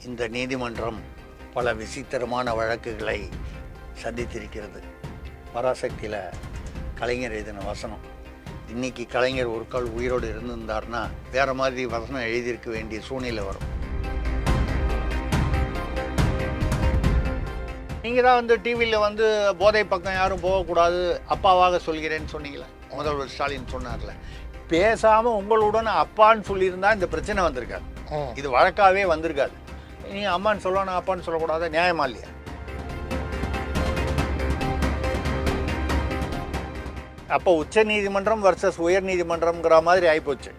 இந்த நீதிமன்றம் பல விசித்திரமான வழக்குகளை சந்தித்திருக்கிறது. பராசக்தியில் கலைஞர் எழுதின வசனம், இன்னைக்கு கலைஞர் ஒரு கால் உயிரோடு இருந்திருந்தார்னா வேறு மாதிரி வசனம் எழுதியிருக்க வேண்டிய சூழ்நிலை வரும். நீங்கள் தான் டிவியில் போதை பக்கம் யாரும் போகக்கூடாது அப்பாவாக சொல்கிறேன்னு சொன்னீங்களே, முதல்வர் ஸ்டாலின் சொன்னார்ல. பேசாமல் உங்களுடன் அப்பான்னு சொல்லியிருந்தா இந்த பிரச்சனை வந்திருக்காது, இது வழக்காகவே வந்திருக்காது. நீங்கள் அம்மான்னு சொல்லணும் அப்பான்னு சொல்லக்கூடாது, நியாயமா இல்லையா? அப்போ உச்ச நீதிமன்றம் வர்சஸ் உயர் நீதிமன்றம்ங்கிற மாதிரி ஆகிப்போச்சு.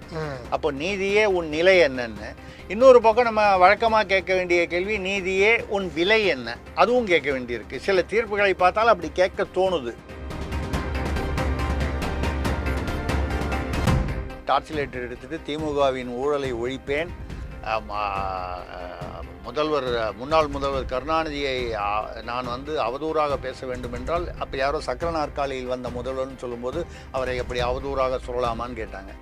அப்போ நீதியே உன் நிலை என்னன்னு. இன்னொரு பக்கம் நம்ம வழக்கமாக கேட்க வேண்டிய கேள்வி, நீதியே உன் விலை என்ன, அதுவும் கேட்க வேண்டியிருக்கு. சில தீர்ப்புகளை பார்த்தாலும் அப்படி கேட்க தோணுது. டார்ச் லைட் எடுத்துட்டு திமுகவின் ஊழலை ஒழிப்பேன், முன்னாள் முதல்வர் கருணாநிதியை நான் அவதூறாக பேச வேண்டும் என்றால், அப்போ யாரோ சக்கர நாற்காலியில் வந்த முதல்வர்னு சொல்லும்போது அவரை எப்படி அவதூறாக சொல்லலாமான்னு கேட்டாங்க.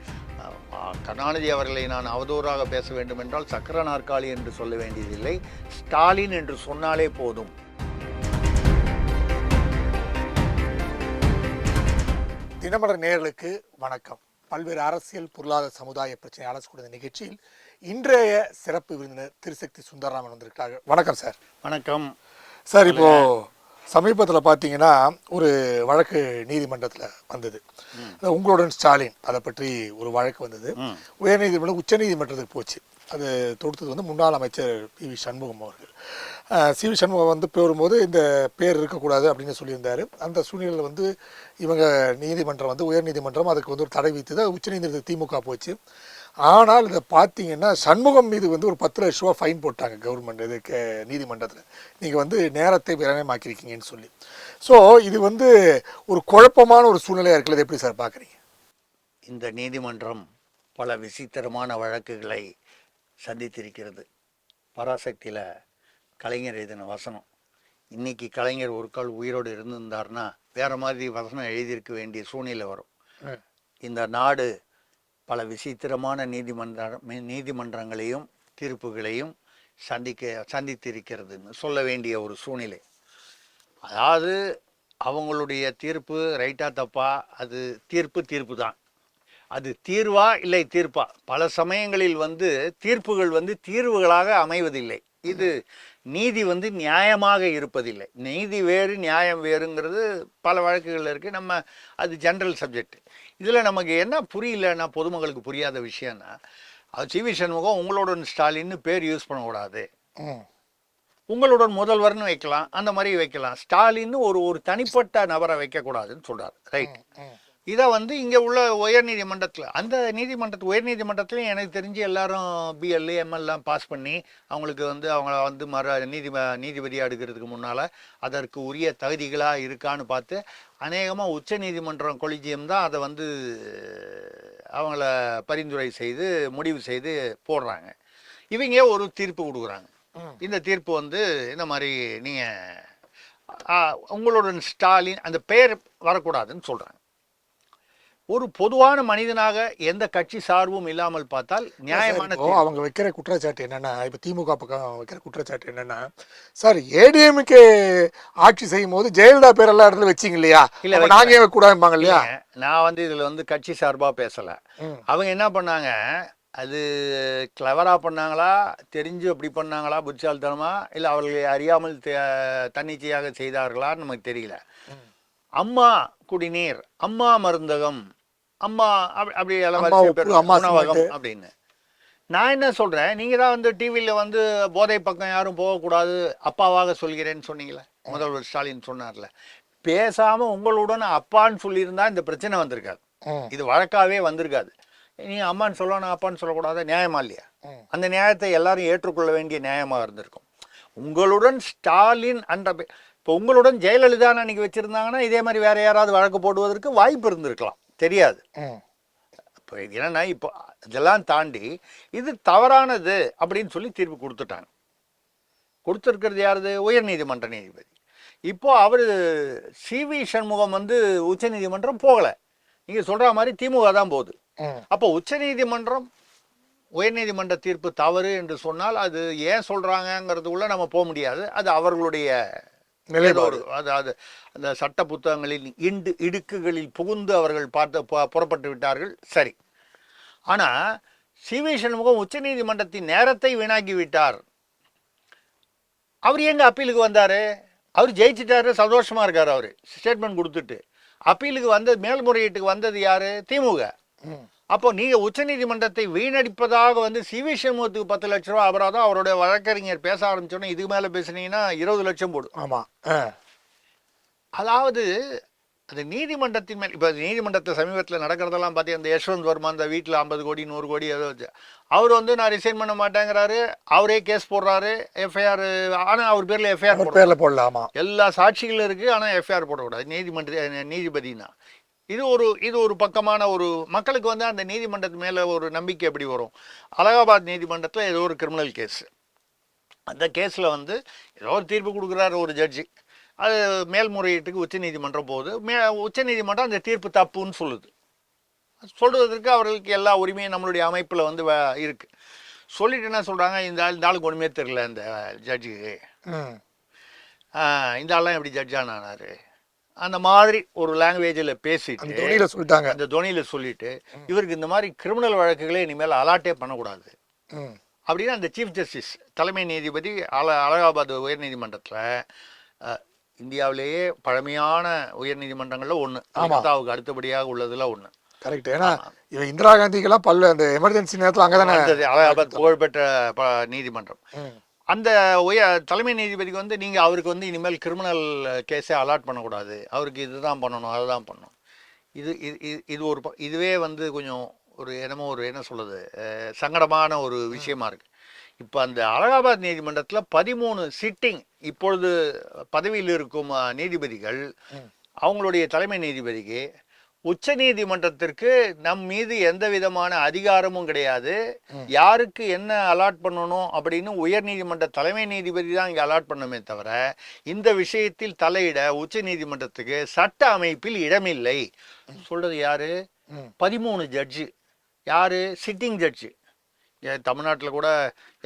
கருணாநிதி அவர்களை நான் அவதூறாக பேச வேண்டும் என்றால் சக்கர நாற்காலி என்று சொல்ல வேண்டியதில்லை, ஸ்டாலின் என்று சொன்னாலே போதும். தினமலர் நேயர்களுக்கு வணக்கம். பல்வேறு அரசியல் பொருளாதார சமுதாய பிரச்சனை ஆலோசனை நிகழ்ச்சியில் இன்றைய சிறப்பு விருந்தினர் திருசக்தி சுந்தரராமன் வந்திருக்கிறார்கள். வணக்கம் சார். வணக்கம் சார். இப்போ சமீபத்தில் பார்த்தீங்கன்னா ஒரு வழக்கு நீதிமன்றத்தில் வந்தது, உங்களுடன் ஸ்டாலின் அதை பற்றி ஒரு வழக்கு வந்தது. உயர்நீதிமன்றம் உச்ச நீதிமன்றத்துக்கு போச்சு. அது தொடுத்தது முன்னாள் அமைச்சர் பி.வி. சண்முகம் அவர்கள். சி.வி. சண்முகம் போகும்போது இந்த பேர் இருக்கக்கூடாது அப்படின்னு சொல்லியிருந்தார். அந்த சூழ்நிலையில் இவங்க நீதிமன்றம் உயர் நீதிமன்றம் அதுக்கு ஒரு தடை விதித்தது. உச்சநீதிமன்றத்துக்கு திமுக போச்சு. ஆனால் இதை பார்த்தீங்கன்னா சண்முகம் மீது ஒரு 10 லட்ச ரூபா ஃபைன் போட்டாங்க கவர்மெண்ட் இதுக்கு நீதிமன்றத்தில். நீங்கள் நேரத்தை விரயமாக்கியிருக்கீங்கன்னு சொல்லி. ஸோ இது ஒரு குழப்பமான ஒரு சூழ்நிலையாக இருக்கிறது. எப்படி சார் பார்க்குறீங்க? இந்த நீதிமன்றம் பல விசித்திரமான வழக்குகளை சந்தித்திருக்கிறது. பராசக்தியில் கலைஞர் எழுதின வசனம், இன்னைக்கு கலைஞர் ஒரு கால் உயிரோடு இருந்திருந்தார்னா வேறு மாதிரி வசனம் எழுதியிருக்க வேண்டிய சூழ்நிலை வரும். இந்த நாடு பல விசித்திரமான நீதிமன்றங்களையும் தீர்ப்புகளையும் சந்தித்திருக்கிறதுன்னு சொல்ல வேண்டிய ஒரு சூழ்நிலை. அதாவது அவங்களுடைய தீர்ப்பு ரைட்டா தப்பா, அது தீர்ப்பு தான். அது தீர்வா இல்லை தீர்ப்பா? பல சமயங்களில் தீர்ப்புகள் தீர்வுகளாக அமைவதில்லை. இது நீதி நியாயமாக இருப்பதில்லை. நீதி வேறு நியாயம் வேறுங்கிறது பல வழக்குகள் இருக்குது. நம்ம அது ஜென்ரல் சப்ஜெக்ட். இதில் நமக்கு என்ன புரியலன்னா, பொதுமக்களுக்கு புரியாத விஷயம்னா, சி.வி. சண்முகம் உங்களுடன் ஸ்டாலின்னு பேர் யூஸ் பண்ணக்கூடாது, உங்களுடன் முதல்வர்னு வைக்கலாம், அந்த மாதிரி வைக்கலாம். ஸ்டாலின்னு ஒரு தனிப்பட்ட நபரை வைக்கக்கூடாதுன்னு சொல்கிறார். ரைட். இதை இங்கே உள்ள உயர் நீதிமன்றத்தில், அந்த உயர் நீதிமன்றத்துலையும் எனக்கு தெரிஞ்சு எல்லாரும் பிஎல் எம்எல்லாம் பாஸ் பண்ணி அவங்களுக்கு அவங்கள நீதிபதியாக எடுக்கிறதுக்கு முன்னால் அதற்கு உரிய தகுதிகளாக இருக்கான்னு பார்த்து அநேகமாக உச்ச நீதிமன்றம் கொலிஜியம் தான் அதை அவங்கள பரிந்துரை செய்து முடிவு செய்து போடுறாங்க. இவங்க ஒரு தீர்ப்பு கொடுக்குறாங்க. இந்த தீர்ப்பு இந்த மாதிரி நீங்கள் உங்களுடன் ஸ்டாலின் அந்த பெயர் வரக்கூடாதுன்னு சொல்கிறாங்க. ஒரு பொதுவான மனிதனாக எந்த கட்சி சார்பும் இல்லாமல் பார்த்தால் நியாயமான அவங்க வைக்கிற குற்றச்சாட்டு என்னன்னா, இப்போ திமுக பக்கம் வைக்கிற குற்றச்சாட்டு என்னன்னா, சார் ஏடிஎம்கே ஆட்சி செய்யும் போது ஜெயலலிதா பேர் எல்லா இடத்துல வச்சிங்க இல்லையா, இல்லை நாங்க கூடாதுப்பாங்க இல்லையா? நான் இதுல கட்சி சார்பா பேசல. அவங்க என்ன பண்ணாங்க, அது கிளவரா பண்ணாங்களா, தெரிஞ்சு அப்படி பண்ணாங்களா, புத்திசாலித்தனமா, இல்லை அவர்களை அறியாமல் தன்னிச்சையாக செய்தார்களான்னு நமக்கு தெரியல. அம்மா குடிநீர், அம்மா மருந்தகம், அம்மா அப்படி உணவகம் அப்படின்னு. நான் என்ன சொல்றேன், நீங்க தான் டிவியில் போதை பக்கம் யாரும் போகக்கூடாது அப்பாவாக சொல்கிறேன்னு சொன்னீங்களே, முதல்வர் ஸ்டாலின் சொன்னார்ல. பேசாம உங்களுடன் அப்பான்னு சொல்லியிருந்தா இந்த பிரச்சனை வந்திருக்காது, இது வழக்காகவே வந்திருக்காது. நீங்க அம்மான்னு சொல்லணும் அப்பான்னு சொல்லக்கூடாது, நியாயமா இல்லையா? அந்த நியாயத்தை எல்லாரும் ஏற்றுக்கொள்ள வேண்டிய நியாயமாக இருந்திருக்கும். உங்களுடன் ஸ்டாலின் அந்த இப்போ உங்களுடன் ஜெயலலிதா அன்னைக்கு வச்சிருந்தாங்கன்னா இதே மாதிரி வேற யாராவது வழக்கு போடுவதற்கு வாய்ப்பு இருந்திருக்கலாம், தெரியாது. இப்போ என்னன்னா, இப்போ இதெல்லாம் தாண்டி இது தவறானது அப்படின்னு சொல்லி தீர்ப்பு கொடுத்துட்டாங்க. கொடுத்துருக்கிறது யாரு? உயர் நீதிமன்ற நீதிபதி. இப்போ அவர் சி.வி. சண்முகம் உச்ச நீதிமன்றம் போகலை, நீங்க சொல்ற மாதிரி திமுக தான் போகுது. அப்போ உச்ச நீதிமன்றம் உயர்நீதிமன்ற தீர்ப்பு தவறு என்று சொன்னால் அது ஏன் சொல்கிறாங்கங்கிறதுக்குள்ள நம்ம போக முடியாது. அது அவர்களுடைய நிலைப்பாடு. அதாவது அந்த சட்ட புத்தகங்களில் இடுக்குகளில் புகுந்து அவர்கள் புறப்பட்டு விட்டார்கள். சரி. ஆனால் சி.வி. சண்முகம் உச்சநீதிமன்றத்தின் நேரத்தை வீணாக்கி விட்டார். அவர் எங்க அப்பீலுக்கு வந்தார்? அவர் ஜெயிச்சிட்டாரு, சந்தோஷமா இருக்கார். அவர் ஸ்டேட்மெண்ட் கொடுத்துட்டு அப்பீலுக்கு வந்தது, மேல்முறையீட்டுக்கு வந்தது யாரு? திமுக. அப்போ நீங்க உச்சநீதிமன்றத்தை வீணடிப்பதாக சி.வி. சண்முகத்துக்கு 10 லட்ச ரூபா அபராதம், அவருடைய வழக்கறிஞர் பேச ஆரம்பிச்சோன்னா இதுக்கு மேல பேசுனீங்கன்னா 20 லட்சம் போடும். ஆமா. அதாவது அது நீதிமன்றத்தின் மேல். இப்போ நீதிமன்றத்தில் சமீபத்தில் நடக்கிறதெல்லாம் பார்த்தி அந்த யஷ்வந்த் வர்மா அந்த வீட்டில் 50 கோடி 100 கோடி ஏதோ வச்சு அவர் நான் ரிசைன் பண்ண மாட்டேங்கிறாரு. அவரே கேஸ் போடுறாரு, எஃப்ஐஆர். ஆனால் அவர் பேரில் எஃப்ஐஆர் போடலாமா? எல்லா சாட்சிகளும் இருக்குது, ஆனால் எஃப்ஐஆர் போடக்கூடாது நீதிபதினா. இது ஒரு பக்கமான ஒரு மக்களுக்கு அந்த நீதிமன்றத்து மேலே ஒரு நம்பிக்கை எப்படி வரும்? அலகாபாத் நீதிமன்றத்தில் ஏதோ ஒரு கிரிமினல் கேஸ். அந்த கேஸில் ஏதோ ஒரு தீர்ப்பு கொடுக்குறாரு ஒரு ஜட்ஜி. அது மேல்முறையீட்டுக்கு உச்சநீதிமன்றம் போகுது. உச்சநீதிமன்றம் அந்த தீர்ப்பு தப்புன்னு சொல்லுவதற்கு அவர்களுக்கு எல்லா உரிமையும் நம்மளுடைய அமைப்பில் இருக்குது. சொல்லிட்டு என்ன சொல்கிறாங்க, இந்த ஆளுக்கு ஒன்றுமே தெரியல இந்த ஜட்ஜுக்கு, இந்த ஆள்லாம் எப்படி ஜட்ஜானாரு, அந்த மாதிரி ஒரு லாங்குவேஜில் பேசிட்டு சொல்லிட்டாங்க. அந்த துணியில் சொல்லிட்டு இவருக்கு இந்த மாதிரி கிரிமினல் வழக்குகளே இனிமேல் அலாட்டே பண்ணக்கூடாது அப்படின்னு அந்த சீஃப் ஜஸ்டிஸ் தலைமை நீதிபதி அலகாபாத் உயர்நீதிமன்றத்தில், இந்தியாவிலேயே பழமையான உயர்நீதிமன்றங்களில் ஒன்று, கல்கத்தாவுக்கு அடுத்தபடியாக உள்ளதுல ஒன்று. கரெக்ட். ஏன்னா இவன் இந்திரா காந்திக்கெல்லாம் அந்த எமர்ஜென்சி நேரத்தில் அங்கே தானே அலகாபாத் புகழ்பெற்ற நீதிமன்றம். அந்த தலைமை நீதிபதிக்கு நீங்கள் அவருக்கு இனிமேல் கிரிமினல் கேஸே அலாட் பண்ணக்கூடாது, அவருக்கு இதுதான் பண்ணணும் அதுதான் பண்ணணும். இது ஒரு இதுவே கொஞ்சம் ஒரு என்ன சொல்கிறது, சங்கடமான ஒரு விஷயமா இருக்குது. இப்போ அந்த அலகாபாத் நீதிமன்றத்தில் 13 சிட்டிங் இப்பொழுது பதவியில் இருக்கும் நீதிபதிகள், அவங்களுடைய தலைமை நீதிபதிக்கு உச்ச நீதிமன்றத்திற்கு நம் மீது எந்த விதமான அதிகாரமும் கிடையாது, யாருக்கு என்ன அலாட் பண்ணணும் அப்படின்னு உயர் நீதிமன்ற தலைமை நீதிபதி தான் இங்கே அலாட் பண்ணமே தவிர இந்த விஷயத்தில் தலையிட உச்ச நீதிமன்றத்துக்கு சட்ட அமைப்பில் இடமில்லை சொல்றது யாரு? 13 ஜட்ஜு. யாரு? Sitting judge. தமிழ்நாட்டில் கூட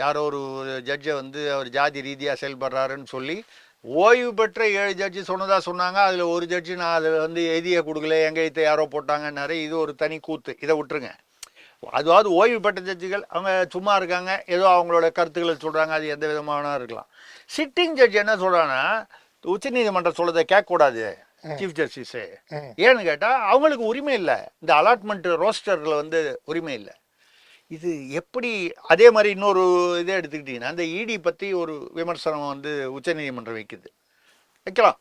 யாரோ ஒரு ஜட்ஜை அவர் ஜாதி ரீதியாக செயல்படுறாருன்னு சொல்லி ஓய்வு பெற்ற 7 ஜட்ஜு சொன்னாங்க. அதில் ஒரு ஜட்ஜு நான் அதில் எழுதியே கொடுக்கல, எங்கள் எழுத்தை யாரோ போட்டாங்கன்னாரு. இது ஒரு தனி கூத்து, இதை விட்டுருங்க. அதாவது ஓய்வு பெற்ற ஜட்ஜுகள் அவங்க சும்மா இருக்காங்க, ஏதோ அவங்களோட கருத்துக்களை சொல்கிறாங்க, அது எந்த விதமான இருக்கலாம். சிட்டிங் ஜட்ஜ் என்ன சொல்கிறாங்கன்னா, உச்சநீதிமன்றம் சொல்றதை கேட்கக்கூடாது சீஃப் ஜஸ்டிஸு. ஏன்னு கேட்டால் அவங்களுக்கு உரிமை இல்லை, இந்த அலாட்மெண்ட் ரோஸ்டரில் உரிமை இல்லை. இது எப்படி? அதே மாதிரி இன்னொரு இதை எடுத்துக்கிட்டிங்கன்னா, அந்த இடி பற்றி ஒரு விமர்சனம் உச்சநீதிமன்றம் வைக்கலாம்.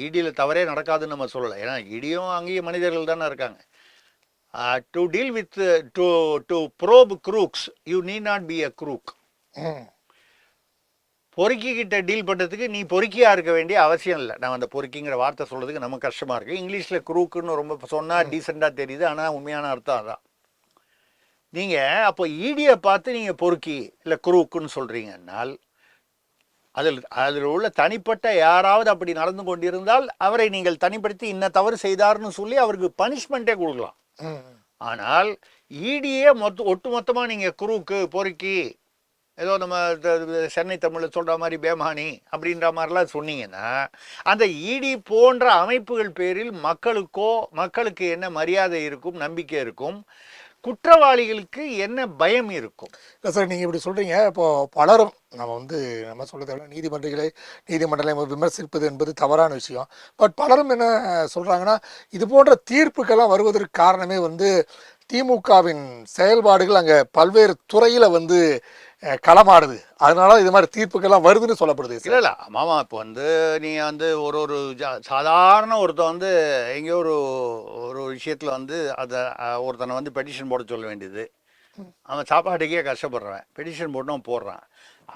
இடியில் தவறே நடக்காதுன்னு நம்ம சொல்லலை, ஏன்னா இடியும் அங்கேயும் மனிதர்கள் தானே இருக்காங்க. To deal with to probe crooks you need not be a crook. பொறுக்கிக்கிட்ட டீல் பண்ணுறதுக்கு நீ பொறுக்கியாக இருக்க வேண்டிய அவசியம் இல்லை. நான் அந்த பொறுக்கிங்கிற வார்த்தை சொல்கிறதுக்கு நமக்கு கஷ்டமாக இருக்குது. இங்கிலீஷில் க்ரூக்குன்னு ரொம்ப சொன்னால் டீசெண்டாக தெரியுது, ஆனால் உண்மையான அர்த்தம் அதான். நீங்கள் அப்போ ஈடியை பார்த்து நீங்கள் பொறுக்கி இல்லை குரூக்குன்னு சொல்கிறீங்கன்னால் அதில் உள்ள தனிப்பட்ட யாராவது அப்படி நடந்து கொண்டிருந்தால் அவரை நீங்கள் தனிப்படுத்தி இன்ன தவறு செய்தார்னு சொல்லி அவருக்கு பனிஷ்மெண்ட்டே கொடுக்கலாம். ஆனால் ஈடியே ஒட்டுமொத்தமாக நீங்கள் குரூக்கு பொறுக்கி ஏதோ நம்ம சென்னை தமிழில் சொல்கிற மாதிரி பேமானி அப்படின்ற மாதிரிலாம் சொன்னீங்கன்னா அந்த இடி போன்ற அமைப்புகள் பேரில் மக்களுக்கு என்ன மரியாதை இருக்கும், நம்பிக்கை இருக்கும், குற்றவாளிகளுக்கு என்ன பயம் இருக்கும்? இல்லை சார், நீங்கள் இப்படி சொல்கிறீங்க. இப்போது பலரும் நம்ம சொல்கிறத நீதிமன்றங்களை விமர்சிப்பது என்பது தவறான விஷயம். பட் பலரும் என்ன சொல்கிறாங்கன்னா, இது போன்ற தீர்ப்புக்கெல்லாம் வருவதற்கு காரணமே திமுகவின் செயல்பாடுகள் அங்கே பல்வேறு துறையில் களமாடுது, அதனால இது மாதிரி தீர்ப்புக்கெல்லாம் வருதுன்னு சொல்லப்படுது. இல்லை ஆமாம். இப்போ நீ ஒரு சாதாரண ஒருத்தன் எங்கேயோ ஒரு விஷயத்தில் அதை ஒருத்தனை பெட்டிஷன் போட சொல்ல வேண்டியது. அவன் சாப்பாட்டுக்கே கஷ்டப்படுறான், பெட்டிஷன் போடுறான்.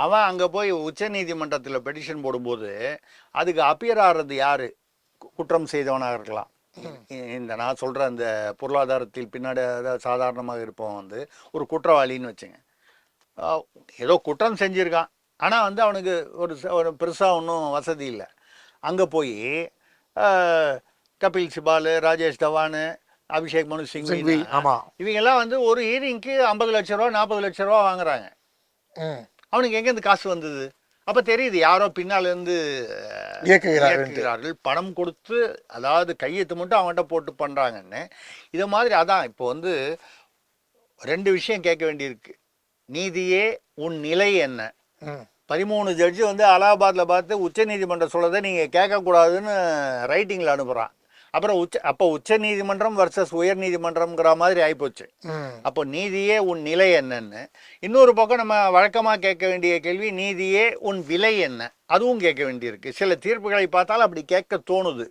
அவன் அங்கே போய் உச்ச நீதிமன்றத்தில் பெட்டிஷன் போடும்போது அதுக்கு அப்பியர் ஆகிறது யார்? குற்றம் செய்தவனாக இருக்கலாம். நான் சொல்கிற அந்த பொருளாதாரத்தில் பின்னாடி சாதாரணமாக இருப்பவன் ஒரு குற்றவாளின்னு வச்சுங்க. ஏதோ குற்றம் செஞ்சுருக்கான், ஆனால் அவனுக்கு ஒரு பெருசாக ஒன்றும் வசதி இல்லை. அங்கே போய் கபில் சிபால், ராஜேஷ் தவான், அபிஷேக் மனு சிங்வி, சிங்வி, ஆமா. இவங்கெல்லாம் வந்து ஒரு ஹீரிங்க்கு 50 லட்ச ரூபா 40 லட்ச ரூபா வாங்குறாங்க. ம். அவனுக்கு எங்கேருந்து காசு வந்தது? அப்போ தெரியுது யாரோ பின்னாலேருந்து இயக்குகிறார்கள். இயக்குகிறார்கள், பணம் கொடுத்து, அதாவது கையெழுத்து மட்டும் அவங்ககிட்ட போட்டு பண்ணுறாங்கன்னு. இதை மாதிரி அதான் இப்போ வந்து 2 விஷயம் கேட்க வேண்டியிருக்கு. நீதியே உன் நிலை என்ன? 13 ஜட்ஜு வந்து அலகாபாத்தில் பார்த்து உச்சநீதிமன்றம் சொல்றதை நீங்கள் கேட்கக்கூடாதுன்னு ரைட்டிங்கில் அனுப்புகிறான். அப்புறம் அப்போ உச்ச நீதிமன்றம் வர்சஸ் உயர் நீதிமன்றம்ங்கிற மாதிரி ஆகிப்போச்சு. அப்போ நீதியே உன் நிலை என்னன்னு. இன்னொரு பக்கம் நம்ம வழக்கமாக கேட்க வேண்டிய கேள்வி, நீதியே உன் விலை என்ன? அதுவும் கேட்க வேண்டியிருக்கு. சில தீர்ப்புகளை பார்த்தாலும் அப்படி கேட்க தோணுது.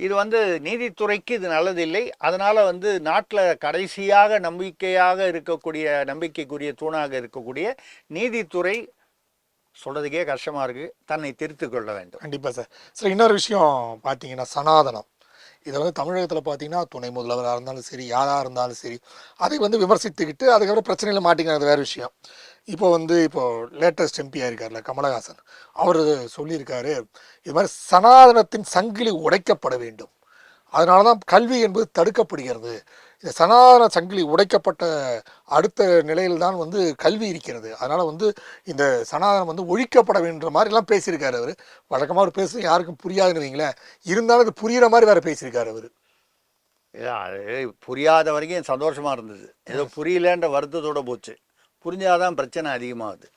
இது வந்து நீதித்துறைக்கு இது நல்லதில்லை. அதனால வந்து நாட்டில் கடைசியாக நம்பிக்கைக்குரிய தூணாக இருக்கக்கூடிய நீதித்துறை சொல்றதுக்கே கஷ்டமா இருக்கு. தன்னை திருத்திக் கொள்ள வேண்டும். கண்டிப்பா சார். சார், இன்னொரு விஷயம் பார்த்தீங்கன்னா, சனாதனம். இதை வந்து தமிழகத்தில் பார்த்தீங்கன்னா, துணை முதல்வராக இருந்தாலும் சரி, யாராக இருந்தாலும் சரி, அதை வந்து விமர்சித்துக்கிட்டு அதுக்கப்புறம் பிரச்சனையில் மாட்டிக்கிறது வேறு விஷயம். இப்போ லேட்டஸ்ட் எம்பியாக இருக்கார்ல கமலஹாசன், அவர் சொல்லியிருக்காரு, இது மாதிரி சனாதனத்தின் சங்கிலி உடைக்கப்பட வேண்டும், அதனால தான் கல்வி என்பது தடுக்கப்படுகிறது. இந்த சனாதன சங்கிலி உடைக்கப்பட்ட அடுத்த நிலையில் தான் வந்து கல்வி இருக்கிறது. அதனால் வந்து இந்த சனாதனம் வந்து ஒழிக்கப்பட வேண்டுற மாதிரிலாம் பேசியிருக்காரு அவர். வழக்கமாக அவர் பேச யாருக்கும் புரியாதுன்னு வைங்களேன், இருந்தாலும் அது புரிகிற மாதிரி வேறு பேசியிருக்காரு அவர். அது புரியாத வரைக்கும் சந்தோஷமாக இருந்தது. ஏதோ புரியலன்ற வருத்தத்தோடு போச்சு. புரிஞ்சாதான் பிரச்சனை அதிகமாகுது.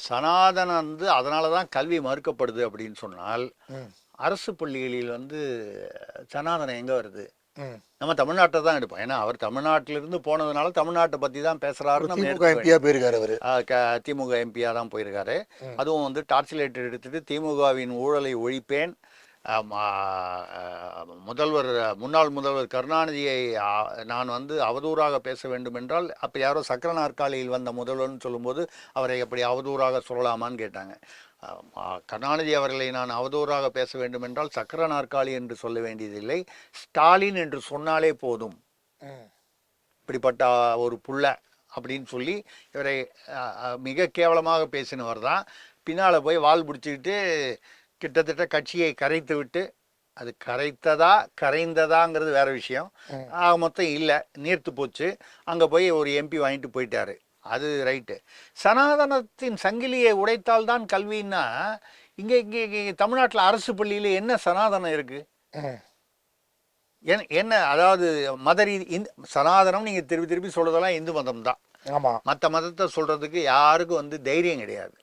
சனாதனம் வந்து அதனால தான் கல்வி மறுக்கப்படுது அப்படின்னு சொன்னால், அரசு பள்ளிகளில் வந்து சனாதனம் எங்கே வருது? நம்ம தமிழ்நாட்டை தான் எடுப்போம். ஏன்னா அவர் தமிழ்நாட்டிலிருந்து போனதுனால தமிழ்நாட்டை பற்றி தான் பேசுகிறாருன்னு நம்ம எடுத்துக்கோம். திமுக எம்பியாக தான் போயிருக்காரு. அதுவும் வந்து டார்ச் லைட் எடுத்துட்டு திமுகவின் ஊழலை ஒழிப்பேன், முன்னாள் முதல்வர் கருணாநிதியை நான் வந்து அவதூறாக பேச வேண்டும் என்றால், அப்போ யாரோ சக்கர நாற்காலியில் வந்த முதல்வர்னு சொல்லும்போது அவரை எப்படி அவதூறாக சொல்லலாமான்னு கேட்டாங்க. கருணாநிதி அவர்களை நான் அவதூறாக பேச வேண்டும் என்றால் சக்கர நாற்காலி என்று சொல்ல வேண்டியதில்லை, ஸ்டாலின் என்று சொன்னாலே போதும், இப்படிப்பட்ட ஒரு புள்ள அப்படின்னு சொல்லி இவரை மிக கேவலமாக பேசினவர் தான். பின்னால் போய் வால் பிடிச்சிக்கிட்டு கிட்டத்தட்ட கட்சியை கரைத்து விட்டு, அது கரைந்ததாங்கிறது வேற விஷயம். மொத்தம் இல்லை, நீர்த்து போச்சு. அங்கே போய் ஒரு எம்பி வாங்கிட்டு போயிட்டாரு. அது ரைட்டு. சனாதனத்தின் சங்கிலியை உடைத்தால் தான் கல்வின்னா, இங்கே தமிழ்நாட்டில் அரசு பள்ளியில் என்ன சனாதனம் இருக்கு? என்ன அதாவது சனாதனம் நீங்கள் திருப்பி திருப்பி சொல்றதெல்லாம் இந்து மதம் தான். மற்ற மதத்தை சொல்றதுக்கு யாருக்கும் வந்து தைரியம் கிடையாது.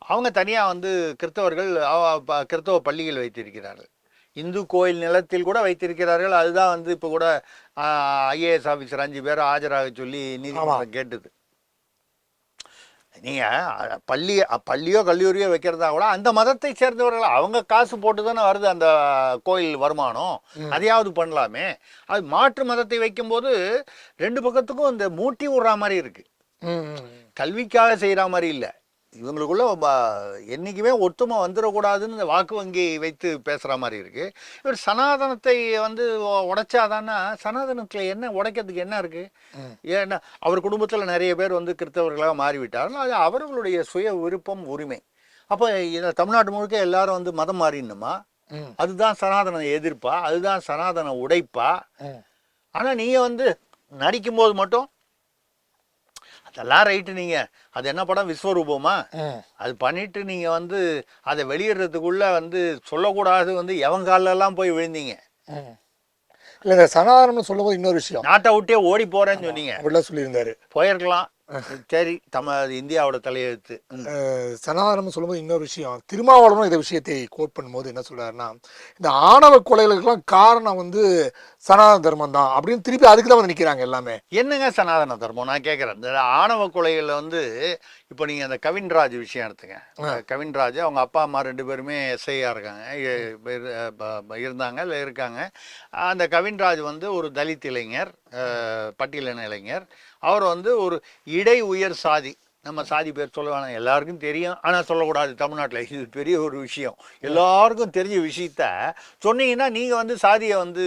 அவங்க தனியாக வந்து கிறிஸ்தவ பள்ளிகள் வைத்திருக்கிறார்கள், இந்து கோயில் நிலத்தில் கூட வைத்திருக்கிறார்கள். அதுதான் வந்து இப்போ கூட ஐஏஎஸ் ஆஃபீஸர் 5 பேரை ஆஜராக சொல்லி நீதிமன்றம் கேட்டது. நீங்கள் பள்ளியோ கல்லூரியோ வைக்கிறதா கூட அந்த மதத்தை சேர்ந்தவர்கள், அவங்க காசு போட்டு தானே வருது அந்த கோயில் வருமானம், அதையாவது பண்ணலாமே. அது மாற்று மதத்தை வைக்கும்போது 2 பக்கத்துக்கும் இந்த மூட்டி விடுற மாதிரி இருக்கு. கல்விக்காக செய்கிற மாதிரி இல்லை. இவங்களுக்குள்ள என்றைக்குமே ஒத்துமை வந்துடக்கூடாதுன்னு இந்த வாக்கு வங்கி வைத்து பேசுகிற மாதிரி இருக்குது. இவர் சனாதனத்தை வந்து உடைச்சாதானா, சனாதனத்தில் என்ன உடைக்கிறதுக்கு என்ன இருக்குது? ஏன்னா அவர் குடும்பத்தில் நிறைய பேர் வந்து கிறிஸ்தவர்களாக மாறிவிட்டார்கள். அது அவர்களுடைய சுய விருப்பம், உரிமை. அப்போ இதில் தமிழ்நாட்டு முழுக்க எல்லாரும் வந்து மதம் மாறிடணுமா? அதுதான் சனாதன எதிர்ப்பா? அதுதான் சனாதன உடைப்பா? ஆனால் நீங்கள் வந்து நடிக்கும்போது மட்டும் அதெல்லாம் ரைட்டு. நீங்கள் அது என்ன படம், விஸ்வரூபமா, அது பண்ணிட்டு நீங்கள் வந்து அதை வெளியிடுறதுக்குள்ள வந்து சொல்லக்கூடாது வந்து எவங்காலெல்லாம் போய் விழுந்தீங்க. இல்லை, இந்த சனாதனம்னு சொல்லும்போது இன்னொரு விஷயம், நாட்டை விட்டே ஓடி போகிறேன்னு சொன்னீங்க. அப்படிலாம் சொல்லியிருந்தாரு. போயிருக்கலாம், சரி, இந்தியாவோட தலையெழுத்து. சனாதனம் சொல்லும்போது இன்னொரு விஷயம், திருமாவளவனும் இந்த விஷயத்தை கோட் பண்ணும்போது என்ன சொல்றாருன்னா, இந்த ஆணவ கொலைகளுக்கெல்லாம் காரணம் வந்து சனாதன தர்மம் தான் அப்படின்னு திருப்பி அதுக்கு தான் வந்து நிற்கிறாங்க எல்லாமே. என்னங்க சனாதன தர்மம்? நான் கேட்குறேன். இந்த ஆணவ கொலைகளில் வந்து இப்போ நீங்கள் அந்த கவின்ராஜ் விஷயம் எடுத்துங்க. கவின்ராஜ் அவங்க அப்பா அம்மா 2 பேருமே எஸ்ஐயாக இருந்தாங்க, இல்லை இருக்காங்க. அந்த கவின்ராஜ் வந்து ஒரு தலித் இளைஞர், பட்டியலின இளைஞர். அவர் வந்து ஒரு இடை உயர் சாதி, நம்ம சாதி பேர் சொல்ல வேணாம், எல்லாருக்கும் தெரியும், ஆனால் சொல்லக்கூடாது தமிழ்நாட்டில். இது பெரிய ஒரு விஷயம். எல்லாருக்கும் தெரிஞ்ச விஷயத்த சொன்னீங்கன்னா நீங்கள் வந்து சாதியை வந்து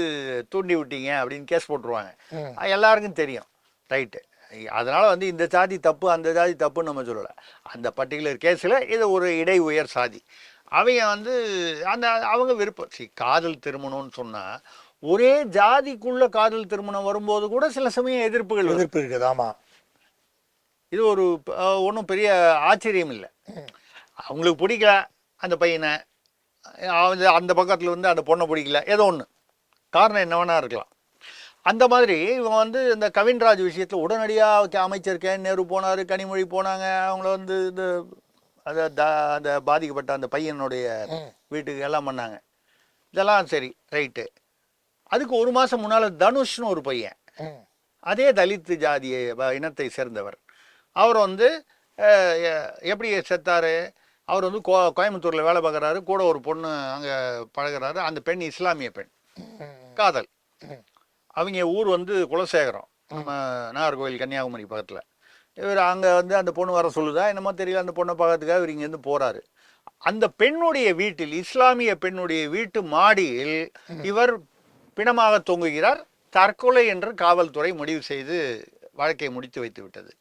தூண்டி விட்டீங்க அப்படின்னு கேஸ் போட்டுருவாங்க. எல்லாருக்கும் தெரியும், ரைட்டு. அதனால் வந்து இந்த சாதி தப்பு அந்த சாதி தப்புன்னு நம்ம சொல்லலை. அந்த பர்டிகுலர் கேஸில் இது ஒரு இடை உயர் சாதி. அவங்க வந்து அவங்க விருப்பம். காதல் திருமணம்னு சொன்னால் ஒரே ஜாதிக்குள்ள காதல் திருமணம் வரும்போது கூட சில சமயம் எதிர்ப்புகள் வரும். எதிர்ப்பு இருக்குது. ஆமா, இது ஒரு ஒன்றும் பெரிய ஆச்சரியம் இல்லை. அவங்களுக்கு பிடிக்கல அந்த பையனை, அந்த பக்கத்தில் வந்து அந்த பொண்ணை பிடிக்கல, ஏதோ ஒன்று காரணம் என்ன வேணா இருக்கலாம். அந்த மாதிரி இவன் வந்து இந்த கவின்ராஜ் விஷயத்தில் உடனடியாக அமைச்சர் கே நேரு போனார், கனிமொழி போனாங்க. அவங்கள வந்து இந்த அந்த பாதிக்கப்பட்ட அந்த பையனுடைய வீட்டுக்கு எல்லாம் பண்ணாங்க. இதெல்லாம் சரி, ரைட்டு. அதுக்கு ஒரு மாதம் முன்னால் தனுஷ்னு ஒரு பையன், அதே தலித் ஜாதியை இனத்தை சேர்ந்தவர், அவர் வந்து எப்படி செத்தார்? அவர் வந்து கோயம்புத்தூரில் வேலை பார்க்குறாரு, கூட ஒரு பொண்ணு அங்கே பழகிறாரு. அந்த பெண் இஸ்லாமிய பெண், காதல். அவங்க ஊர் வந்து குலசேகரம், நம்ம நாகர்கோவில் கன்னியாகுமரி பக்கத்தில். இவர் அங்கே வந்து அந்த பொண்ணு வர சொல்லுதா என்னமோ தெரியல, அந்த பொண்ணை பார்க்கறதுக்காக இவர் இங்கேருந்து போகிறாரு. அந்த பெண்ணுடைய வீட்டில், இஸ்லாமிய பெண்ணுடைய வீட்டு மாடியில் இவர் பிணமாக தொங்குகிறார். தற்கொலை என்று காவல்துறை முடிவு செய்து வழக்கை முடித்து வைத்து விட்டது.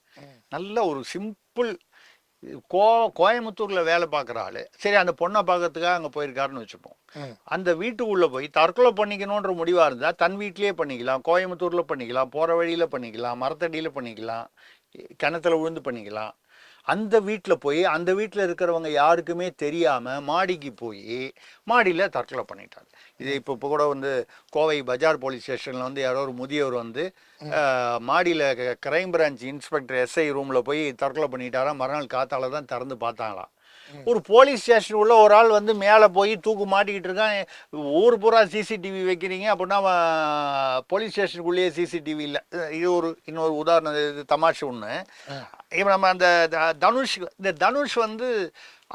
நல்ல ஒரு சிம்பிள். கோயம்புத்தூர்ல வேலை பார்க்குற ஆளு, சரி அந்த பொண்ணை பார்க்கறதுக்காக அங்கே போயிருக்காருன்னு வச்சுப்போம். அந்த வீட்டுக்குள்ள போய் தற்கொலை பண்ணிக்கணுன்ற முடிவா இருந்தா தன் வீட்லயே பண்ணிக்கலாம், கோயம்புத்தூர்ல பண்ணிக்கலாம், போற வழியில பண்ணிக்கலாம், மரத்தடியில பண்ணிக்கலாம், கிணத்துல விழுந்து பண்ணிக்கலாம். அந்த வீட்டில் போய் அந்த வீட்டில் இருக்கிறவங்க யாருக்குமே தெரியாமல் மாடிக்கு போய் மாடியில் தற்கொலை பண்ணிட்டாங்க. இது இப்போ கூட வந்து கோவை பஜார் போலீஸ் ஸ்டேஷனில் வந்து யாரோ ஒரு முதியவர் வந்து மாடியில் கிரைம் பிரான்ச் இன்ஸ்பெக்டர் எஸ்ஐ ரூமில் போய் தற்கொலை பண்ணிட்டாராம். மறுநாள் காத்தால தான் திறந்து பார்த்தாங்களாம். ஒரு போலீஸ் ஸ்டேஷன் உள்ள ஒரு ஆள் வந்து மேலே போய் தூக்கு மாட்டிக்கிட்டு இருக்கான். ஊர் பூரா சிசிடிவி வைக்கிறீங்க அப்படின்னா போலீஸ் ஸ்டேஷனுக்குள்ளேயே சிசிடிவி இல்லை. இது இன்னொரு உதாரணம், இது தமாஷு ஒன்று. இப்போ நம்ம அந்த தனுஷ் வந்து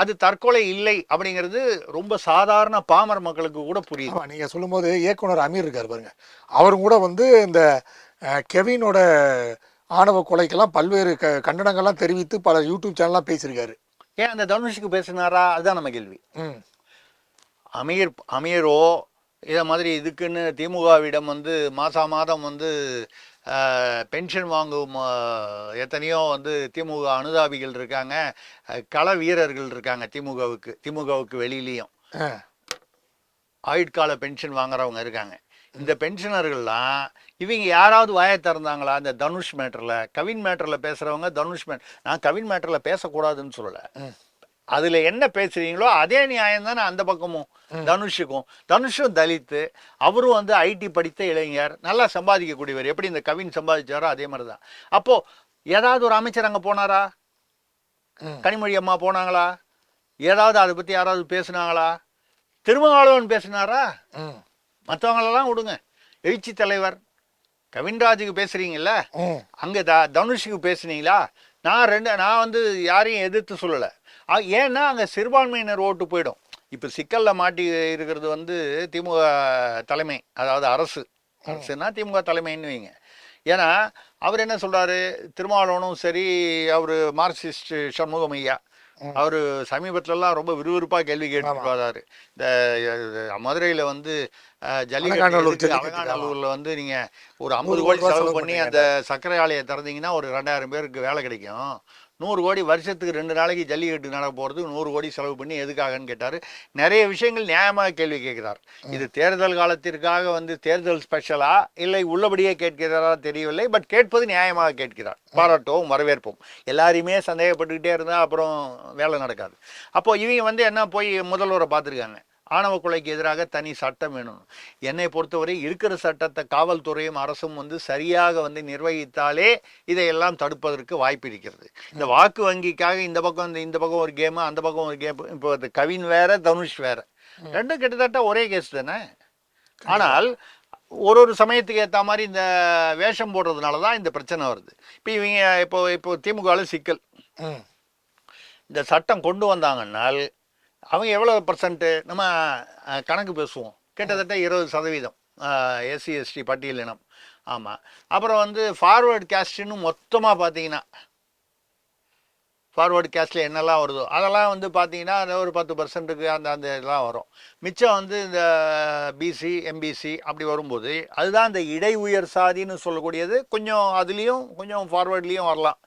அது தற்கொலை இல்லை அப்படிங்கிறது ரொம்ப சாதாரண பாமர மக்களுக்கு கூட புரியுது. நீங்கள் சொல்லும்போது இயக்குனர் அமீர் இருக்கார் பாருங்க, அவரும் கூட வந்து இந்த கெவினோட ஆணவ கொலைக்கெல்லாம் பல்வேறு கண்டனங்கள்லாம் தெரிவித்து பல யூடியூப் சேனல்லாம் பேசியிருக்காரு. ஏன் அந்த தனுஷுக்கு பேசினாரா? அதுதான் நம்ம கேள்வி. அமீரோ இதை மாதிரி இதுக்குன்னு திமுகவிடம் வந்து மாதம் வந்து பென்ஷன் வாங்கும் எத்தனையோ வந்து திமுக அனுதாபிகள் இருக்காங்க, கள வீரர்கள் இருக்காங்க திமுகவுக்கு வெளியிலையும் ஆயுட்கால பென்ஷன் வாங்குறவங்க இருக்காங்க. இந்த பென்ஷனர்கள்லாம் இவங்க யாராவது வாயை திறந்தாங்களா? இந்த தனுஷ் மேட்டரில், கவின் மேட்டரில் பேசுகிறவங்க தனுஷ் நான் கவின் மேட்டரில் பேசக்கூடாதுன்னு சொல்லலை. அதில் என்ன பேசுகிறீங்களோ அதே நியாயம் தானே அந்த பக்கமும் தனுஷும் தலித்து, அவரும் வந்து ஐடி படித்த இளைஞர், நல்லா சம்பாதிக்கக்கூடியவர். எப்படி இந்த கவின் சம்பாதிச்சாரோ அதே மாதிரி தான். அப்போது ஏதாவது ஒரு அமைச்சர் அங்கே போனாரா? கனிமொழி அம்மா போனாங்களா? ஏதாவது அதை பற்றி யாராவது பேசுனாங்களா? திருமாவளவன் பேசினாரா? மற்றவங்களெல்லாம் விடுங்க. எழுச்சி தலைவர் கவின்ராஜுக்கு பேசுறீங்கல்ல, அங்கே தனுஷுக்கு பேசுனீங்களா? நான் வந்து யாரையும் எதிர்த்து சொல்லலை. ஏன்னா அங்கே சிறுபான்மையினர் ஓட்டு போயிடும். இப்போ சிக்கலில் மாட்டி இருக்கிறது வந்து திமுக தலைமை, அதாவது அரசுனா திமுக தலைமைன்னு வைங்க. ஏன்னா அவர் என்ன சொல்கிறாரு, திருமாவளவனும் சரி, அவர் மார்க்சிஸ்ட் சண்முகம் ஐயா, அவர் சமீபத்திலலாம் ரொம்ப விறுவிறுப்பாக கேள்வி கேட்டு வராரு. இந்த மதுரையில் வந்து ஜல்லிக்கட்டு அலங்காநல்லூரில் வந்து நீங்கள் ஒரு 50 கோடி செலவு பண்ணி அந்த சர்க்கரை ஆலையை திறந்தீங்கன்னா ஒரு 2000 பேருக்கு வேலை கிடைக்கும். 100 கோடி வருஷத்துக்கு 2 நாளைக்கு ஜல்லிக்கட்டு நடக்க போகிறதுக்கு 100 கோடி செலவு பண்ணி எதுக்காகன்னு கேட்டார். நிறைய விஷயங்கள் நியாயமாக கேள்வி கேட்கிறார். இது தேர்தல் காலத்திற்காக வந்து தேர்தல் ஸ்பெஷலா இல்லை உள்ளபடியே கேட்கிறாரா தெரியவில்லை. பட் கேட்பது நியாயமாக கேட்கிறார். பாராட்டவும் வரவேற்போம். எல்லாரையுமே சந்தேகப்பட்டுக்கிட்டே இருந்தால் அப்புறம் வேலை நடக்காது. அப்போ இவங்க வந்து என்ன போய் முதல்வரை பார்த்துருக்காங்க, ஆணவ கொலைக்கு எதிராக தனி சட்டம் வேணும். என்னை பொறுத்தவரை இருக்கிற சட்டத்தை காவல்துறையும் அரசும் வந்து சரியாக வந்து நிர்வகித்தாலே இதையெல்லாம் தடுப்பதற்கு வாய்ப்பு இருக்கிறது. இந்த வாக்கு வங்கிக்காக இந்த பக்கம் ஒரு கேமு, அந்த பக்கம் ஒரு கேம். இப்போ கவின் வேற, தனுஷ் வேற, ரெண்டும் கிட்டத்தட்ட ஒரே கேஸ் தானே. ஆனால் ஒரு சமயத்துக்கு ஏற்ற மாதிரி இந்த வேஷம் போடுறதுனால தான் இந்த பிரச்சனை வருது. இப்போ இவங்க இப்போ திமுகவில் சிக்கல். இந்த சட்டம் கொண்டு வந்தாங்கன்னால் அவங்க எவ்வளோ %? நம்ம கணக்கு பேசுவோம். கிட்டத்தட்ட 20% எஸ்சி எஸ்டி பட்டியலினம். ஆமாம். அப்புறம் வந்து ஃபார்வர்டு கேஸ்ட்டுன்னு மொத்தமாக பார்த்தீங்கன்னா, ஃபார்வர்டு கேஸ்ட்டில் என்னெல்லாம் வருதோ அதெல்லாம் வந்து பார்த்தீங்கன்னா அந்த ஒரு 10%க்கு அந்த இதெல்லாம் வரும். மிச்சம் வந்து இந்த பிசி எம்பிசி அப்படி வரும்போது அதுதான் இந்த இடை உயர் சாதின்னு சொல்லக்கூடியது. கொஞ்சம் அதுலேயும் கொஞ்சம் ஃபார்வர்ட்லேயும் வரலாம்.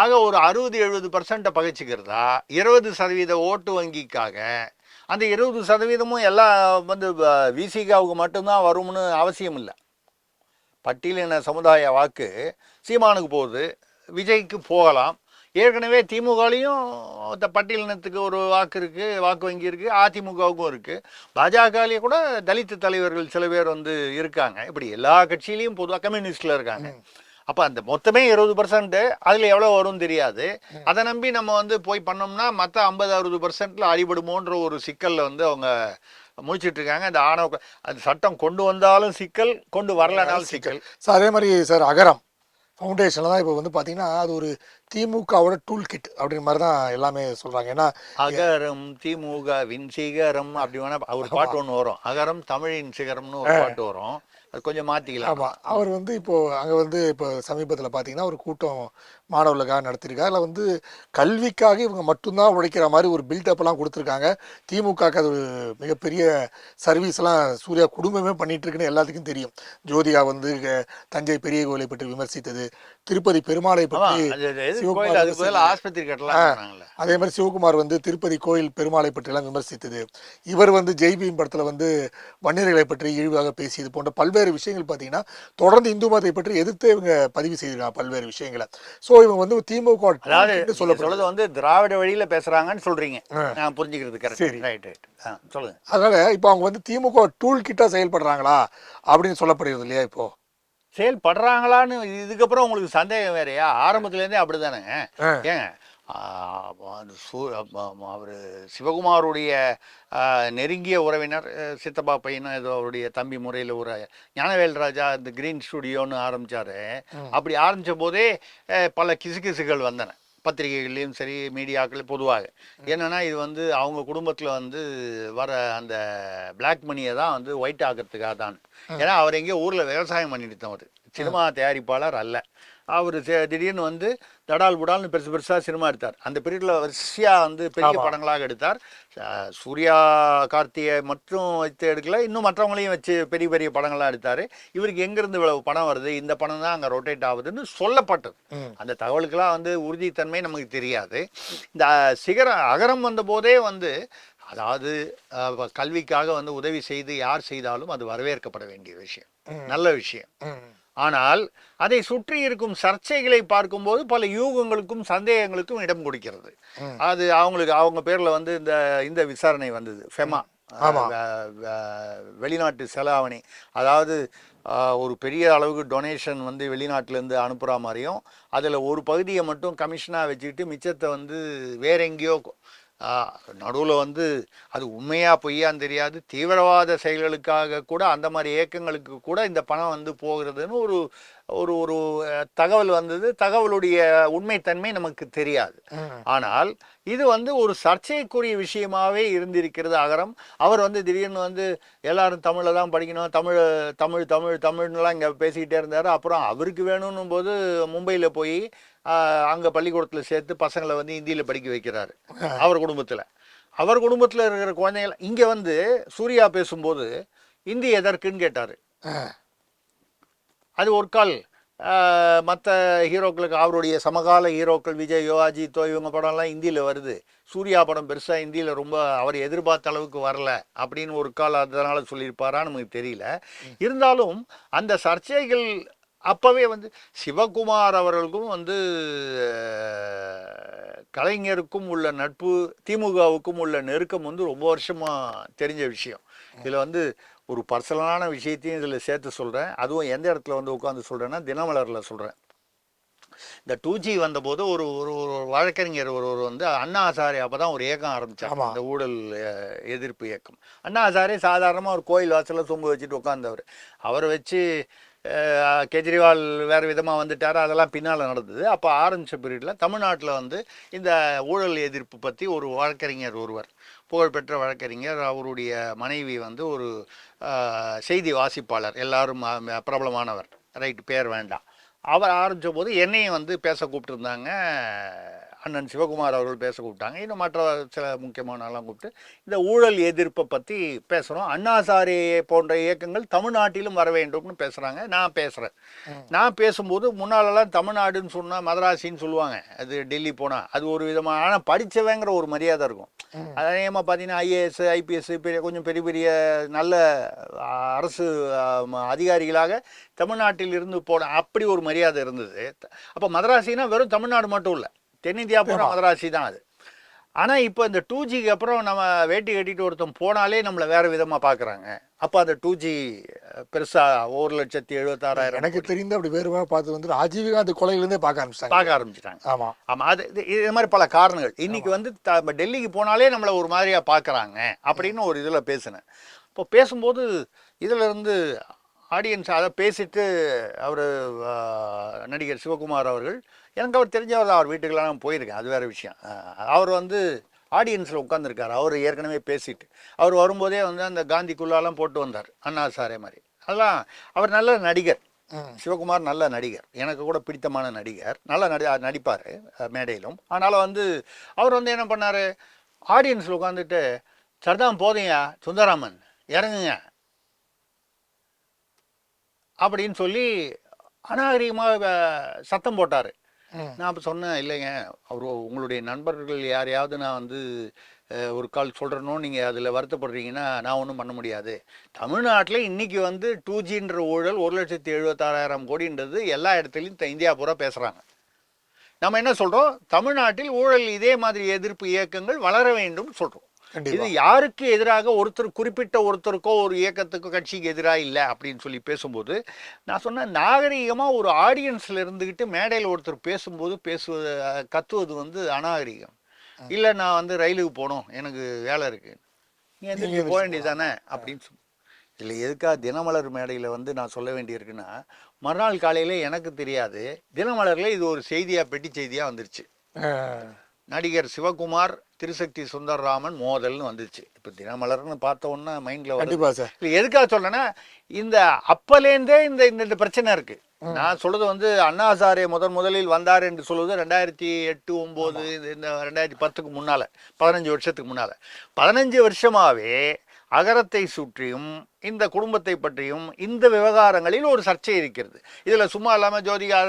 ஆக ஒரு 60-70% பகைச்சிக்கிறதா 20% ஓட்டு வங்கிக்காக அந்த 20% எல்லாம் வந்து விசிகாவுக்கு மட்டும்தான் வரும்னு அவசியம் இல்லை. பட்டியலின சமுதாய வாக்கு சீமானுக்கு போகுது, விஜய்க்கு போகலாம். ஏற்கனவே திமுகலையும் இந்த பட்டியலினத்துக்கு ஒரு வாக்கு இருக்குது, வாக்கு வங்கி இருக்குது, அதிமுகவுக்கும் இருக்குது. பாஜகலேயே கூட தலித்து தலைவர்கள் சில பேர் வந்து இருக்காங்க. இப்படி எல்லா கட்சியிலையும் பொதுவாக கம்யூனிஸ்டில் இருக்காங்க. அப்போ அந்த மொத்தமே 20%, அதில் எவ்வளோ வரும்னு தெரியாது. அதை நம்பி நம்ம வந்து போய் பண்ணோம்னா மற்ற 50-60%ல் அடிபடுமோன்ற ஒரு சிக்கலில் வந்து அவங்க முடிச்சிட்டு இருக்காங்க. அந்த ஆணவ அந்த சட்டம் கொண்டு வந்தாலும் சிக்கல், கொண்டு வரலனாலும் சிக்கல். சார் அதே மாதிரி சார் அகரம் ஃபவுண்டேஷனில் தான் இப்போ வந்து பார்த்தீங்கன்னா அது ஒரு திமுகவோட டூல் கிட் அப்படிங்கிற மாதிரி தான் எல்லாமே சொல்கிறாங்க. ஏன்னா அகரம் திமுகவின் சிகரம் அப்படி வேணா ஒரு பாட்டு ஒன்று வரும், அகரம் தமிழின் சிகரம்னு ஒரு பாட்டு வரும். அது கொஞ்சம் மாற்றிக்கலாம். ஆமாம், அவர் வந்து இப்போது அங்கே வந்து இப்போ சமீபத்தில் பார்த்தீங்கன்னா ஒரு கூட்டம் மாணவர்களுக்காக நடத்திருக்காங்க. அதில் வந்து கல்விக்காக இவங்க மட்டும்தான் உழைக்கிற மாதிரி ஒரு பில்டப்லாம் கொடுத்துருக்காங்க. திமுகவுக்கு அது ஒரு மிகப்பெரிய சர்வீஸ்லாம் சூர்யா குடும்பமே பண்ணிட்டு இருக்குன்னு எல்லாத்துக்கும் தெரியும். ஜோதிகா வந்து தஞ்சை பெரிய கோயிலை பற்றி விமர்சித்தது, திருப்பதி பெருமாளை பற்றி ஆஸ்பத்திரி கட்டலாம். அதே மாதிரி சிவகுமார் வந்து திருப்பதி கோயில் பெருமாளை பற்றியெல்லாம் விமர்சித்தது. இவர் வந்து ஜெய்பீம் படத்தில் வந்து வன்னியர்களை பற்றி இழிவாக பேசியது போன்ற பல்வேறு விஷயங்கள் பார்த்தீங்கன்னா தொடர்ந்து இந்து மதத்தை பற்றி எதிர்த்து இவங்க பதிவு செய்திருக்காங்க பல்வேறு விஷயங்களை. ஸோ இவங்க வந்து திமுக சொல்றது வந்து திராவிட வழியில பேசுறாங்கன்னு சொல்றீங்க, நான் புரிஞ்சுக்கிறது கரெக்ட். ரைட் ரைட் சொல்லுங்க. அதனால இப்போ அவங்க வந்து திமுக டூல் கிட்டா செயல்படுறாங்களா அப்படின்னு சொல்லப்படுகிறது இல்லையா? இப்போ செயல்படுறாங்களான்னு இதுக்கப்புறம் உங்களுக்கு சந்தேகம் வேறையா? ஆரம்பத்துலேருந்தே அப்படிதானேங்க. ஏங்க அவர் சிவகுமாருடைய நெருங்கிய உறவினர், சித்தப்பா பையனும் ஏதோ அவருடைய தம்பி முறையில் ஒரு ஞானவேல் ராஜா இந்த கிரீன் ஸ்டுடியோன்னு ஆரம்பித்தார். அப்படி ஆரம்பித்த போதே பல கிசுகிசுகள் வந்தன, பத்திரிகைகள்லையும் சரி மீடியாக்களையும் பொதுவாக. என்னென்னா இது வந்து அவங்க குடும்பத்தில் வந்து வர அந்த பிளாக் மணியை தான் வந்து ஒயிட் ஆக்கிறதுக்காக தான். ஏன்னா அவர் எங்கேயோ ஊரில் விவசாயம் பண்ணிட்டு தான், அவர் சினிமா தயாரிப்பாளர் அல்ல. அவர் திடீர்னு வந்து தடால் புடால்னு பெருசு பெருசாக சினிமா எடுத்தார். அந்த பீரியடில் வரிசையாக வந்து பெரிய படங்களாக எடுத்தார். சூர்யா கார்த்தியை மட்டும் வச்சு எடுக்கல, இன்னும் மற்றவங்களையும் வச்சு பெரிய பெரிய படங்கள்லாம் எடுத்தார். இவருக்கு எங்கேருந்து இவ்வளவு பணம் வருது, இந்த பணம் தான் அங்கே ரொட்டேட் ஆகுதுன்னு சொல்லப்பட்டது. அந்த தகவலுக்கெல்லாம் வந்து உறுதித்தன்மை நமக்கு தெரியாது. இந்த அகரம் வந்த போதே வந்து அதாவது கல்விக்காக வந்து உதவி செய்து யார் செய்தாலும் அது வரவேற்கப்பட வேண்டிய விஷயம், நல்ல விஷயம். ஆனால் அதை சுற்றி இருக்கும் சர்ச்சைகளை பார்க்கும்போது பல யூகங்களுக்கும் சந்தேகங்களுக்கும் இடம் கொடுக்கிறது. அது அவங்களுக்கு அவங்க பேரில் வந்து இந்த விசாரணை வந்தது, ஃபெமா வெளிநாட்டு செலாவணி, அதாவது ஒரு பெரிய அளவுக்கு டொனேஷன் வந்து வெளிநாட்டிலேருந்து அனுப்புகிற மாதிரியும், அதில் ஒரு பகுதியை மட்டும் கமிஷனாக வச்சுக்கிட்டு மிச்சத்தை வந்து வேற எங்கேயோ நடுவில் வந்து அது உண்மையாக பொய்யான்னு தெரியாது, தீவிரவாத செயல்களுக்காக கூட அந்த மாதிரி இயக்கங்களுக்கு கூட இந்த பணம் வந்து போகிறதுன்னு ஒரு ஒரு ஒரு தகவல் வந்தது. தகவலுடைய உண்மைத்தன்மை நமக்கு தெரியாது. ஆனால் இது வந்து ஒரு சர்ச்சைக்குரிய விஷயமாகவே இருந்திருக்கிறது. அகரம் அவர் வந்து திடீர்னு வந்து எல்லாரும் தமிழில் தான் படிக்கணும், தமிழ் தமிழ் தமிழ் தமிழ்னுலாம் இங்கே பேசிக்கிட்டே இருந்தார். அப்புறம் அவருக்கு வேணும்னும் போது மும்பையில் போய் அங்கே பள்ளிக்கூடத்தில் சேர்த்து பசங்களை வந்து ஹிந்தியில் படிக்க வைக்கிறாரு. அவர் குடும்பத்தில் இருக்கிற குழந்தைகள் இங்கே வந்து சூர்யா பேசும்போது ஹிந்தி எதற்குன்னு கேட்டார். அது ஒரு கால் மற்ற ஹீரோக்களுக்கு, அவருடைய சமகால ஹீரோக்கள் விஜய் அஜித்தோ இவங்க படம்லாம் ஹிந்தியில் வருது, சூர்யா படம் பெருசாக ஹிந்தியில் ரொம்ப அவர் எதிர்பார்த்த அளவுக்கு வரல அப்படின்னு ஒரு கால் அதனால் சொல்லியிருப்பாரான்னு நமக்கு தெரியல. இருந்தாலும் அந்த சர்ச்சைகள் அப்போவே வந்து சிவகுமார் அவர்களுக்கும் வந்து கலைஞருக்கும் உள்ள நட்பு, திமுகவுக்கும் உள்ள நெருக்கம் வந்து ரொம்ப வருஷமாக தெரிஞ்ச விஷயம். இதில் வந்து ஒரு பர்சனலான விஷயத்தையும் இதில் சேர்த்து சொல்கிறேன். அதுவும் எந்த இடத்துல வந்து உட்காந்து சொல்கிறேன்னா தினமலரில் சொல்கிறேன். இந்த 2G வந்தபோது ஒரு ஒரு வழக்கறிஞர் ஒருவர் வந்து அண்ணா ஹசாரே அப்போ தான் ஒரு இயக்கம் ஆரம்பித்தார், இந்த ஊழல் எதிர்ப்பு இயக்கம். அண்ணா ஹசாரே சாதாரணமாக ஒரு கோயில் வாசலில் சொம்பு வச்சுட்டு உட்காந்தவர். அவரை வச்சு கெஜ்ரிவால் வேறு விதமாக வந்துட்டார், அதெல்லாம் பின்னால் நடந்தது. அப்போ ஆரம்பித்த பீரியடில் தமிழ்நாட்டில் வந்து இந்த ஊழல் எதிர்ப்பு பற்றி ஒரு வழக்கறிஞர் ஒருவர், புகழ்பெற்ற வழக்கறிஞர், அவருடைய மனைவி வந்து ஒரு செய்தி வாசிப்பாளர், எல்லாரும் பிரபலமானவர், ரைட்டு பேர் வேண்டாம், அவர் ஆரம்பித்த போது என்னையும் வந்து பேச கூப்பிட்டுருந்தாங்க. அண்ணன் சிவகுமார் அவர்கள் பேச கூப்பிட்டாங்க. இன்னும் மற்ற சில முக்கியமான ஆளாம் கூப்பிட்டு இந்த ஊழல் எதிர்ப்பை பற்றி பேசுகிறோம். அண்ணா சாரே போன்ற இயக்கங்கள் தமிழ்நாட்டிலும் வர வேண்டும்னு பேசுகிறாங்க. நான் பேசுகிறேன். நான் பேசும்போது முன்னாலெல்லாம் தமிழ்நாடுன்னு சொன்னால் மதராசின்னு சொல்லுவாங்க. அது டெல்லி போனால் அது ஒரு விதமாக, ஆனால் படித்தவங்கிற ஒரு மரியாதை இருக்கும். அதேமாக பார்த்தீங்கன்னா ஐஏஎஸ் ஐபிஎஸ் கொஞ்சம் பெரிய பெரிய நல்ல அரசு அதிகாரிகளாக தமிழ்நாட்டில் இருந்து போன அப்படி ஒரு மரியாதை இருந்தது. அப்போ மதராசினா வெறும் தமிழ்நாடு மட்டும் இல்லை, தென்னிந்தியா பூரா மதராசி தான் அது. ஆனால் இப்போ இந்த 2Gக்கு அப்புறம் நம்ம வேட்டி கட்டிட்டு ஒருத்தன் போனாலே நம்மளை வேறு விதமாக பார்க்குறாங்க. அப்போ அந்த 2G பெருசாக 1,76,000 எனக்கு தெரிந்து அப்படி வேறு பார்த்து வந்து ராஜீவ்காந்த் கொலையிலேருந்தே பார்க்க ஆரம்பிச்சிட்டாங்க. ஆமாம் ஆமாம், அது இது மாதிரி பல காரணங்கள். இன்றைக்கி வந்து டெல்லிக்கு போனாலே நம்மளை ஒரு மாதிரியாக பார்க்குறாங்க அப்படின்னு ஒரு இதில் பேசினேன். இப்போ பேசும்போது இதில் இருந்து ஆடியன்ஸ் அதை பேசிட்டு அவர் நடிகர் சிவகுமார் அவர்கள், எனக்கு அவர் தெரிஞ்சவர் தான், அவர் வீட்டுக்கெல்லாம் நான் போயிருக்கேன், அது வேறு விஷயம். அவர் வந்து ஆடியன்ஸில் உட்காந்துருக்கார். அவர் ஏற்கனவே பேசிட்டு அவர் வரும்போதே வந்து அந்த காந்திக்குள்ளாலாம் போட்டு வந்தார், அண்ணா சாரே மாதிரி. அதெல்லாம் அவர் நல்ல நடிகர். சிவகுமார் நல்ல நடிகர், எனக்கு கூட பிடித்தமான நடிகர், நல்லா நடிப்பார் மேடையிலும். ஆனாலும் வந்து அவர் வந்து என்ன பண்ணார், ஆடியன்ஸில் உட்காந்துட்டு சர்தான் போதையா சுந்தராமன் இறங்குங்க அப்படின்னு சொல்லி அநாகரிகமாக சத்தம் போட்டார். நான் அப்போ சொன்னேன், இல்லைங்க அவர் உங்களுடைய நண்பர்கள் யாரையாவது நான் வந்து ஒரு கால் சொல்கிறனோ நீங்கள் அதில் வருத்தப்படுறீங்கன்னா நான் ஒன்றும் பண்ண முடியாது. தமிழ்நாட்டில் இன்றைக்கி வந்து 2Gன்ற ஊழல் 1,76,000 கோடின்றது எல்லா இடத்துலையும் இந்தியா பூரா பேசுகிறாங்க. நம்ம என்ன சொல்கிறோம், தமிழ்நாட்டில் ஊழல் இதே மாதிரி எதிர்ப்பு இயக்கங்கள் வளர வேண்டும் சொல்கிறோம். இது யாருக்கு எதிராக, குறிப்பிட்ட ஒருத்தருக்கோ ஒரு இயக்கத்துக்கோ கட்சிக்கு எதிராக இல்லை அப்படின்னு சொல்லி பேசும்போது நான் சொன்னேன், நாகரீகமாக ஒரு ஆடியன்ஸில் இருந்துக்கிட்டு மேடையில் ஒருத்தர் பேசும்போது கத்துவது வந்து அநாகரீகம். இல்லை நான் வந்து ரயிலுக்கு போகணும், எனக்கு வேலை இருக்குது, நீங்கள் போக வேண்டியது தானே அப்படின்னு சொல்லி. இல்லை எதுக்காக தினமலர் மேடையில் வந்து நான் சொல்ல வேண்டியிருக்குன்னா, மறுநாள் காலையில் எனக்கு தெரியாது, தினமலரில் இது ஒரு செய்தியாக பெட்டி செய்தியாக வந்துருச்சு. நடிகர் சிவகுமார் திருசக்தி சுந்தரராமன் மோதல்னு வந்துச்சு. இப்போ தினமலர்னு பார்த்த உடனே மைண்டில் வந்து இல்லை எதுக்காக சொல்றேன்னா, இந்த அப்பலேருந்தே இந்த பிரச்சனை இருக்கு. நான் சொல்றது வந்து அண்ணா சாரே முதலில் வந்தார் என்று சொல்வது 2008, 2009, இந்த 2010க்கு முன்னால, 15 வருஷத்துக்கு முன்னால. 15 வருஷமாவே அகரத்தை சுற்றியும் இந்த குடும்பத்தை பற்றியும் இந்த விவகாரங்களில் ஒரு சர்ச்சை இருக்கிறது. இதில் சும்மா இல்லாமல் ஜோதிகா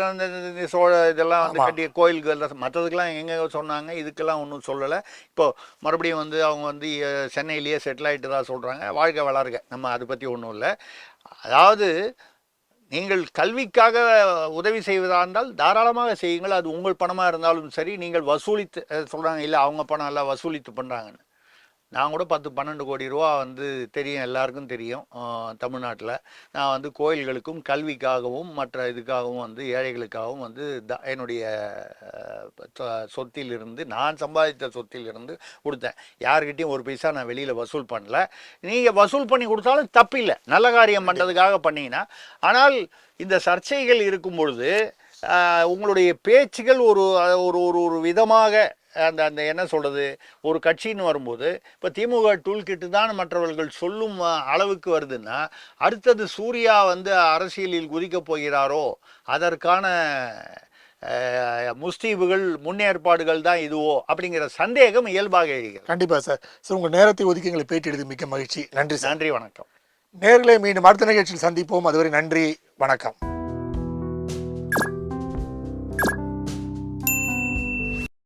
சோழ இதெல்லாம் வந்து கட்டிய கோயில்கள் மற்றதுக்கெல்லாம் எங்கே சொன்னாங்க, இதுக்கெல்லாம் ஒன்றும் சொல்லலை. இப்போது மறுபடியும் வந்து அவங்க வந்து சென்னையிலேயே செட்டில் ஆகிட்டு தான் சொல்கிறாங்க. வாழ்க்கை வளருக, நம்ம அதை பற்றி ஒன்றும் இல்லை. அதாவது நீங்கள் கல்விக்காக உதவி செய்வதாக இருந்தால் தாராளமாக செய்யுங்கள், அது உங்கள் பணமாக இருந்தாலும் சரி. நீங்கள் வசூலித்து சொல்கிறாங்க, இல்லை அவங்க பணம் எல்லாம் வசூலித்து பண்ணுறாங்கன்னு. நான் கூட 10-12 கோடி ரூபா வந்து தெரியும், எல்லாருக்கும் தெரியும் தமிழ்நாட்டில். நான் வந்து கோயில்களுக்கும் கல்விக்காகவும் மற்ற இதுக்காகவும் வந்து ஏழைகளுக்காகவும் வந்து என்னுடைய சொத்திலிருந்து, நான் சம்பாதித்த சொத்திலிருந்து கொடுத்தேன். யாருக்கிட்டையும் ஒரு பைசா நான் வெளியில் வசூல் பண்ணல. நீங்கள் வசூல் பண்ணி கொடுத்தாலும் தப்பில்லை, நல்ல காரியம் பண்ணுறதுக்காக பண்ணிங்கன்னா. ஆனால் இந்த சர்ச்சைகள் இருக்கும் பொழுது உங்களுடைய பேச்சுகள் ஒரு ஒரு ஒரு விதமாக அந்த என்ன சொல்கிறது, ஒரு கட்சின்னு வரும்போது இப்போ திமுக டூல் கிட்டு தான் மற்றவர்கள் சொல்லும் அளவுக்கு வருதுன்னா, அடுத்தது சூர்யா வந்து அரசியலில் குதிக்கப் போகிறாரோ அதற்கான முஸ்தீபுகள் முன்னேற்பாடுகள் தான் இதுவோ அப்படிங்கிற சந்தேகம் இயல்பாக எழுகிறது. கண்டிப்பாக சார். சார் உங்கள் நேரத்தை ஒதுக்கி எங்களை பேட்டி எடுத்து மிக்க மகிழ்ச்சி. நன்றி சார். நன்றி, வணக்கம். நேர்களை மீண்டும் அடுத்த நிகழ்ச்சியில் சந்திப்போம். அதுவரை நன்றி, வணக்கம்.